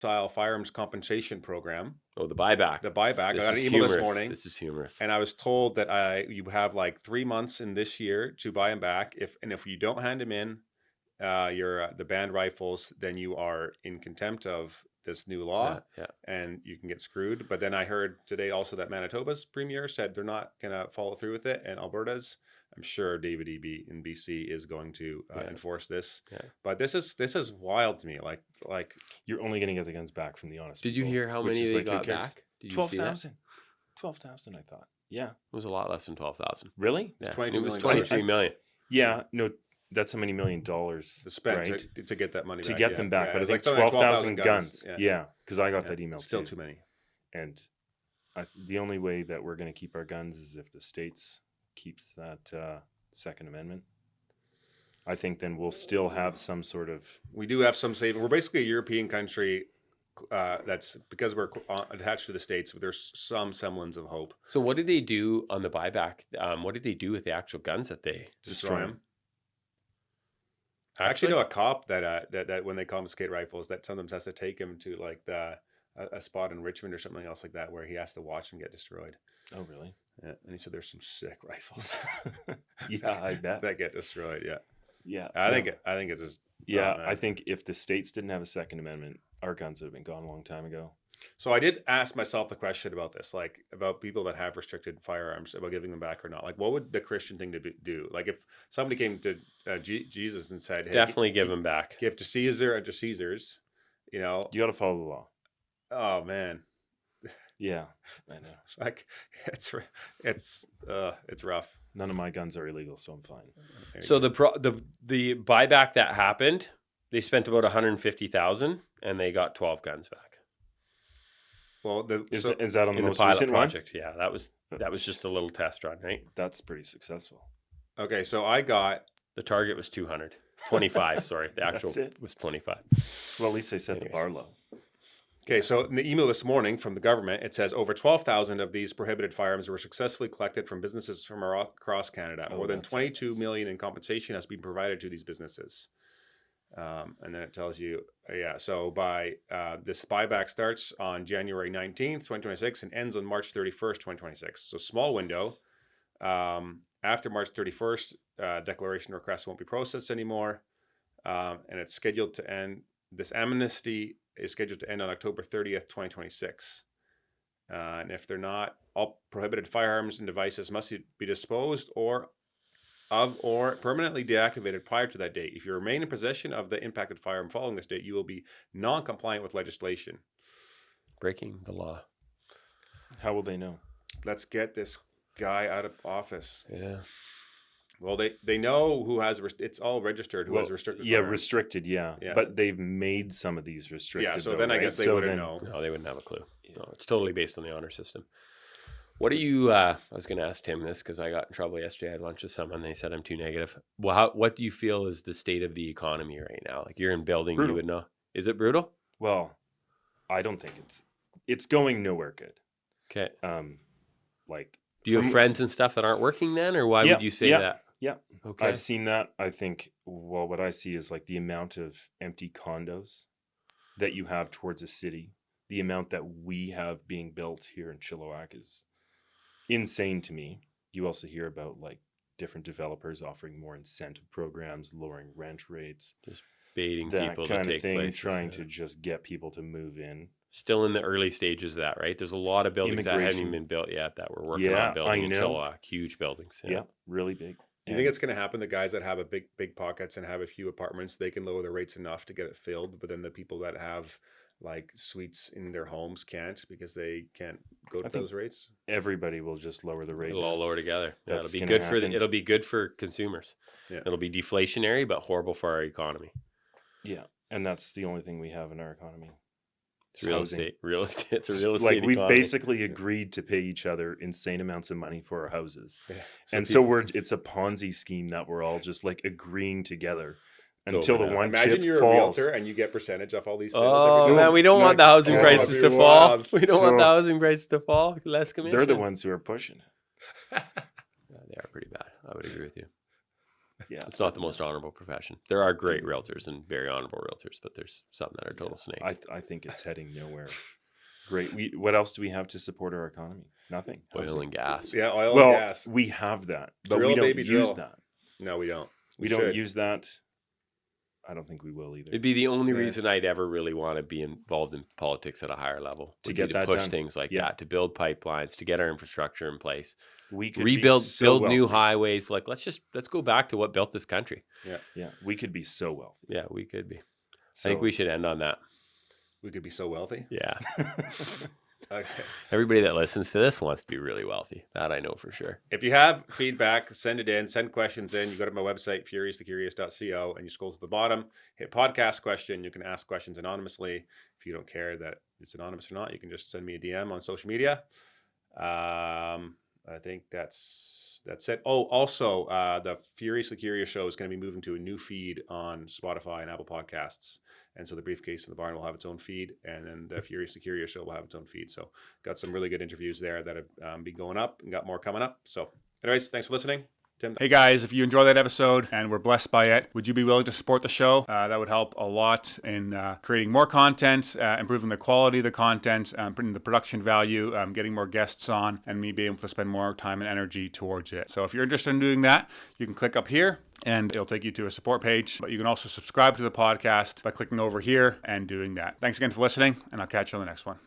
style firearms compensation program. Oh, the buyback. The buyback. This I got an is email humorous. this morning. This is humorous. And I was told that you have like 3 months in this year to buy them back. If you don't hand them in, the banned rifles, then you are in contempt of this new law, and you can get screwed. But then I heard today also that Manitoba's premier said they're not gonna follow through with it, and Alberta's, I'm sure David Eby in BC is going to enforce this. But this is wild to me. Like you're only gonna get the guns back from the honest Did people, you hear how many they got back? 12,000. 12,000, I thought. Yeah, it was a lot less than 12,000. Really? Yeah. It was 23 million. Yeah, no, that's how many $1 million spent, right? to get that money to back. get them back. Yeah, but I think like 12,000 guns. Yeah, because I got that email Still too. too many. And the only way that we're going to keep our guns is if the States keeps that Second Amendment. I think then we'll still have some sort of... We do have some saving. We're basically a European country that's because we're attached to the States, but there's some semblance of hope. So what did they do on the buyback? What did they do with the actual guns that they destroy them? I actually know a cop that when they confiscate rifles, that sometimes has to take him to like a spot in Richmond or something else like that, where he has to watch them get destroyed. Oh, really? Yeah, and he said there's some sick rifles. Yeah, I bet that get destroyed. Yeah, yeah. I think it's just. Yeah, I think if the States didn't have a Second Amendment, our guns would have been gone a long time ago. So I did ask myself the question about this, like about people that have restricted firearms, about giving them back or not. Like, what would the Christian thing to do? Like, if somebody came to Jesus and said, "Hey, definitely give them back. Give to Caesar and to Caesar's," you got to follow the law. Oh man. Yeah, I know. Like, it's rough. None of my guns are illegal, so I'm fine. So the buyback that happened, they spent about 150,000 and they got 12 guns back. Well, is that on the most pilot recent project? One? Yeah, that was just a little test run, right? That's pretty successful. Okay, so I got the target was 225. Sorry, the actual was 25. Well, at least they set the bar low. Okay, so in the email this morning from the government, it says over 12,000 of these prohibited firearms were successfully collected from businesses from across Canada. More than 22 million in compensation has been provided to these businesses. And then it tells you, so by this buyback starts on January 19th, 2026 and ends on March 31st, 2026. So small window. After March 31st, declaration requests won't be processed anymore. And it's scheduled to end, this amnesty is scheduled to end on October 30th, 2026. And if they're not, all prohibited firearms and devices must be disposed or permanently deactivated prior to that date. If you remain in possession of the impacted firearm following this date, you will be non-compliant with legislation. Breaking the law. How will they know? Let's get this guy out of office. Yeah. Well, they know who has, it's all registered who has restricted firearms. Restricted, yeah. But they've made some of these restricted. Yeah, so then I guess they wouldn't know. No, they wouldn't have a clue. Yeah. No, it's totally based on the honor system. What do you, I was going to ask Tim this because I got in trouble yesterday. I had lunch with someone. They said I'm too negative. Well, what do you feel is the state of the economy right now? Like you're in building, brutal. You would know. Is it brutal? Well, I don't think it's going nowhere good. Okay. Do you have friends and stuff that aren't working then? Or why would you say that? Yeah. Okay. I've seen that. I think, well, what I see is like the amount of empty condos that you have towards a city, the amount that we have being built here in Chilliwack is insane to me. You also hear about like different developers offering more incentive programs, lowering rent rates, just baiting that people kind to take of thing, places, trying to just get people to move in. Still in the early stages of that, right? There's a lot of buildings that haven't even been built yet that we're working on building in Chilliwack. Huge buildings. Yeah, really big. You think it's going to happen? The guys that have a big pockets and have a few apartments, they can lower the rates enough to get it filled, but then the people that have like suites in their homes can't because they can't go to those rates. Everybody will just lower the rates. It'll all lower together. Yeah, it'll be good it'll be good for consumers. Yeah. It'll be deflationary, but horrible for our economy. Yeah, and that's the only thing we have in our economy. It's real estate. Real estate. It's a real estate. Like we basically agreed to pay each other insane amounts of money for our houses, and so it's a Ponzi scheme that we're all just like agreeing together. Until the one Imagine you're falls. a realtor and you get percentage off all these sales. Oh man, we don't want the housing prices to fall. We don't want the housing prices to fall. Less commission. They're the ones who are pushing it. Yeah, they are pretty bad. I would agree with you. Yeah, It's not the most honorable profession. There are great realtors and very honorable realtors, but there's some that are total snakes. I think it's heading nowhere. Great. What else do we have to support our economy? Nothing. Oil Housing. and gas. Yeah, oil Well, and gas. we have that, but Drill, we don't baby, use drill. that. No, we don't. We don't use that. I don't think we will either. It'd be the only Yeah. reason I'd ever really want to be involved in politics at a higher level. To would get be that push done. things like Yeah. that, to build pipelines, to get our infrastructure in place, We could rebuild, be so build new wealthy. highways. Like let's go back to what built this country. Yeah, we could be so wealthy. Yeah, we could be. So, I think we should end on that. We could be so wealthy. Yeah. Okay. Everybody that listens to this wants to be really wealthy. That I know for sure. If you have feedback, send it in. Send questions in. You go to my website, furiouslycurious.co, and you scroll to the bottom, hit podcast question. You can ask questions anonymously. If you don't care that it's anonymous or not, you can just send me a DM on social media. I think that's it. Oh, also, the Furiously Curious show is going to be moving to a new feed on Spotify and Apple Podcasts. And so the Briefcase in the Barn will have its own feed, and then the Furiously Curious show will have its own feed. So got some really good interviews there that have been going up and got more coming up. So anyways, thanks for listening. Tim. Hey guys, if you enjoyed that episode and were blessed by it, would you be willing to support the show? That would help a lot in creating more content, improving the quality of the content, putting the production value, getting more guests on, and me being able to spend more time and energy towards it. So if you're interested in doing that, you can click up here and it'll take you to a support page. But you can also subscribe to the podcast by clicking over here and doing that. Thanks again for listening, and I'll catch you on the next one.